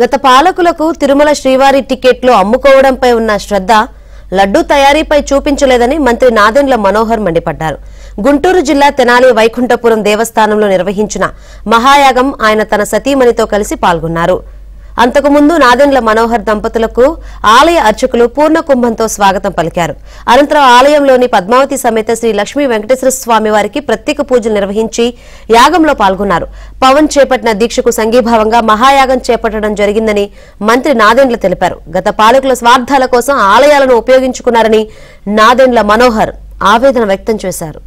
గత పాలకులకు తిరుమల శ్రీవారి టికెట్లు అమ్ముకోవడంపై ఉన్న శ్రద్ధ లడ్డూ తయారీపై చూపించలేదని మంత్రి నాదెండ్ల మనోహర్ మండిపడ్డారు. గుంటూరు జిల్లా తెనాలి వైకుంఠపురం దేవస్థానంలో నిర్వహించిన మహాయాగం ఆయన తన సతీమణితో కలిసి పాల్గొన్నారు. అంతకుముందు నాదెండ్ల మనోహర్ దంపతులకు ఆలయ అర్చకులు పూర్ణ కుంభంతో స్వాగతం పలికారు. అనంతరం ఆలయంలోని పద్మావతి సమేత శ్రీ లక్ష్మీ వెంకటేశ్వర స్వామి వారికి ప్రత్యేక పూజలు నిర్వహించి యాగంలో పాల్గొన్నారు. పవన్ చేపట్టిన దీక్షకు సంఘీభావంగా మహాయాగం చేపట్టడం జరిగిందని మంత్రి నాదెండ్ల తెలిపారు. గత పాలకుల స్వార్థాల కోసం ఆలయాలను ఉపయోగించుకున్నారని నాదెండ్ల మనోహర్ ఆవేదన వ్యక్తం చేశారు.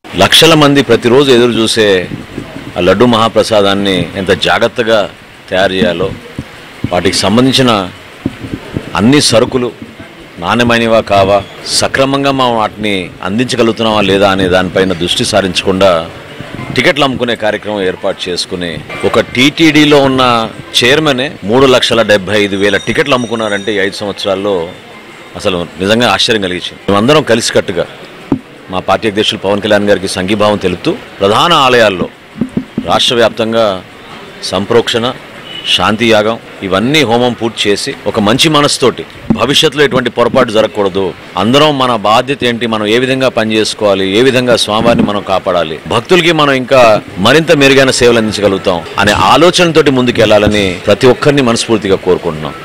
లక్షల మంది ప్రతిరోజు ఎదురు చూసే ఆ లడ్డు మహాప్రసాదాన్ని ఎంత జాగ్రత్తగా తయారు చేయాలో, వాటికి సంబంధించిన అన్ని సరుకులు నాణ్యమైనవా కావా, సక్రమంగా మనం వాటిని అందించగలుగుతున్నావా లేదా అనే దానిపైన దృష్టి సారించకుండా టికెట్లు అమ్ముకునే కార్యక్రమం ఏర్పాటు చేసుకుని ఒక టీటీడీలో ఉన్న చైర్మనే 3,75,000 టికెట్లు అమ్ముకున్నారంటే ఈ 5 సంవత్సరాల్లో అసలు నిజంగా ఆశ్చర్యం కలిగించింది. మేమందరం కలిసికట్టుగా మా పార్టీ అధ్యక్షులు పవన్ కళ్యాణ్ గారికి సంఘీభావం తెలుపుతూ ప్రధాన ఆలయాల్లో రాష్ట్ర వ్యాప్తంగా సంప్రోక్షణ, శాంతి యాగం ఇవన్నీ హోమం పూర్తి చేసి ఒక మంచి మనసుతోటి భవిష్యత్తులో ఎటువంటి పొరపాటు జరగకూడదు, అందరం మన బాధ్యత ఏంటి, మనం ఏ విధంగా పనిచేసుకోవాలి, ఏ విధంగా స్వామివారిని మనం కాపాడాలి, భక్తులకి మనం ఇంకా మరింత మెరుగైన సేవలు అందించగలుగుతాం అనే ఆలోచనతోటి ముందుకు వెళ్ళాలని ప్రతి ఒక్కరిని మనస్ఫూర్తిగా కోరుకుంటున్నాం.